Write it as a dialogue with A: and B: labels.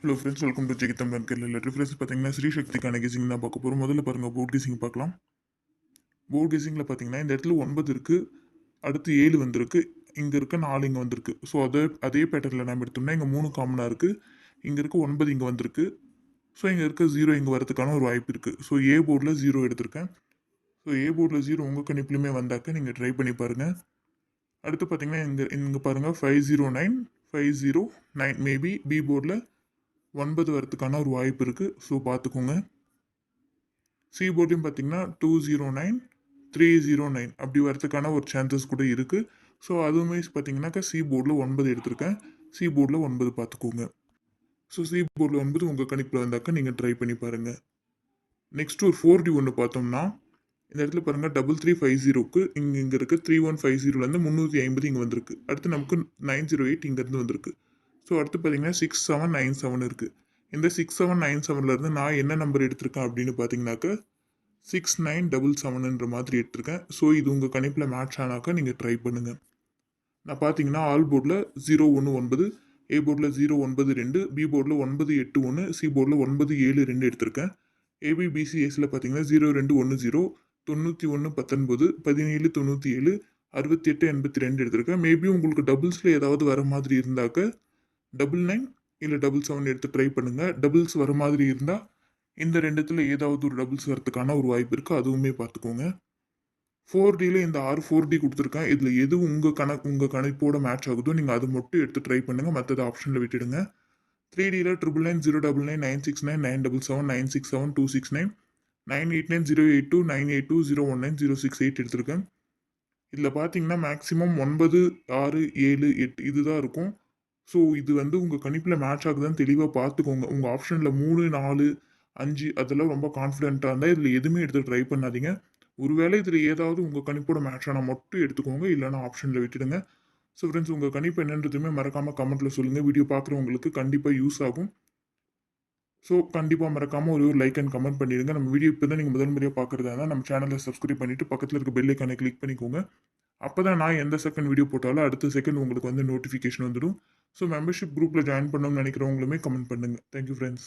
A: Hello friends, welcome to ஜெகிதம் கேள்வி friends. பார்த்தீங்கன்னா Sri சக்திக்கான guessing தான் பார்க்க போகிறோம். முதல்ல பாருங்கள், போர்ட் கெஸிங் பார்க்கலாம். போர்ட் கெஸிங்கில் பார்த்தீங்கன்னா இந்த இடத்துல 9 இருக்குது, அடுத்து 7 வந்திருக்கு, இங்கே இருக்க 4 இங்கே வந்திருக்கு. ஸோ அதே பேட்டர்னில் நம்ம எடுத்தோம்னா இங்கே 3 காமனாக இருக்குது, இங்கே இருக்க 9 இங்கே வந்திருக்கு. ஸோ இங்கே இருக்க 0 இங்கே வரதுக்கான ஒரு வாய்ப்பு இருக்குது. ஸோ ஏ போர்டில் 0 எடுத்திருக்கேன். ஸோ ஏ போர்டில் 0 உங்கள் கணிப்புலையுமே வந்தாக்க நீங்கள் ட்ரை பண்ணி பாருங்கள். அடுத்து பார்த்தீங்கன்னா இங்கே பாருங்கள் 509 509 மேபி பி போர்டில் 9 வரதுக்கான ஒரு வாய்ப்பு இருக்குது. ஸோ பார்த்துக்கோங்க. சி போர்ட்லையும் பார்த்தீங்கன்னா 209 309 அப்படி வரதுக்கான ஒரு சான்சஸ் கூட இருக்குது. ஸோ அதுவுமே பார்த்தீங்கன்னாக்கா சி போர்டில் 9 எடுத்திருக்கேன். சி போர்டில் 9 பார்த்துக்கோங்க. ஸோ சி போர்டில் 9 உங்கள் கணிப்பில் வந்தாக்கா நீங்கள் ட்ரை பண்ணி பாருங்கள். நெக்ஸ்ட் ஒரு 4D ஒன்று பார்த்தோம்னா இந்த இடத்துல பாருங்கள் 3350க்கு இங்கே இருக்குது 3150லேருந்து 350 இங்கே வந்திருக்கு. அடுத்து நமக்கு 908 இங்கேருந்து வந்திருக்கு. ஸோ அடுத்து பார்த்தீங்கன்னா 6797 இருக்குது. இந்த 6797லேருந்து நான் என்ன நம்பர் எடுத்திருக்கேன் அப்படின்னு பார்த்தீங்கன்னாக்கா 6977ன்ற மாதிரி எடுத்திருக்கேன். ஸோ இது உங்கள் கணிப்பில் மேட்ச் ஆனாக்கா நீங்கள் ட்ரை பண்ணுங்கள். நான் பார்த்தீங்கன்னா ஆல் போர்டில் 019, ஏ போர்டில் 092, பி போர்டில் 981, சி போர்டில் 972 எடுத்திருக்கேன். ஏபிபிசிஎஸில் பார்த்தீங்கன்னா 0210, 9119, 1797, 6882 எடுத்திருக்கேன். மேபி உங்களுக்கு டபுள்ஸில் ஏதாவது வர மாதிரி இருந்தாக்க 99 இல்லை 77 எடுத்து ட்ரை பண்ணுங்கள். டபுள்ஸ் வர மாதிரி இருந்தால் இந்த ரெண்டுத்தில் ஏதாவது ஒரு டபுள்ஸ் வரதுக்கான ஒரு வாய்ப்பு இருக்குது, அதுவுமே பார்த்துக்கோங்க. 4Dயில் இந்த 4D கொடுத்துருக்கேன். இதில் எது உங்கள் கணிப்போட மேட்ச் ஆகுதோ நீங்கள் அது மட்டும் எடுத்து ட்ரை பண்ணுங்கள், மற்றது ஆப்ஷனில் விட்டுடுங்க. 3Dயில் 999 099 969 977 967 269 989 082 982 019 068 எடுத்திருக்கேன். இதில் பார்த்தீங்கன்னா மேக்ஸிமம் 9 6 7 8 இதுதான் இருக்கும். ஸோ இது உங்கள் கணிப்பில் மேட்ச் ஆகுதான்னு தெளிவாக பார்த்துக்கோங்க. உங்கள் ஆப்ஷனில் 3 4 5 அதெல்லாம் ரொம்ப கான்ஃபிடென்ட்டாக இருந்தால் இதில் எதுவுமே எடுத்து ட்ரை பண்ணாதீங்க. ஒருவேளை இதில் ஏதாவது உங்கள் கணிப்போட மேட்ச் ஆனால் மட்டும் எடுத்துக்கோங்க, இல்லைனா ஆப்ஷனில் விட்டுடுங்க. ஸோ ஃப்ரெண்ட்ஸ், உங்கள் கணிப்பு என்னன்றதுமே மறக்காமல் கமெண்ட்டில் சொல்லுங்கள். வீடியோ பார்க்குறவங்களுக்கு கண்டிப்பாக யூஸ் ஆகும். ஸோ கண்டிப்பாக மறக்காமல் ஒரு லைக் அண்ட் கமெண்ட் பண்ணிடுங்க. நம்ம வீடியோ இப்போ தான் நீங்கள் முதல் முறையாக பார்க்குறதா இருந்தால் நம்ம சேனலை சப்ஸ்கிரைப் பண்ணிவிட்டு பக்கத்தில் இருக்க பெல் ஐக்கானை கிளிக் பண்ணிக்கோங்க. அப்போ தான் நான் எந்த செகண்ட் வீடியோ போட்டாலும் அடுத்த செகண்ட் உங்களுக்கு நோட்டிஃபிகேஷன் வந்துடும். ஸோ மெம்பர்ஷிப் குரூப்பில் ஜாயின் பண்ணணும்னு நினைக்கிறவங்களுமே கமெண்ட் பண்ணுங்கள். Thank you friends.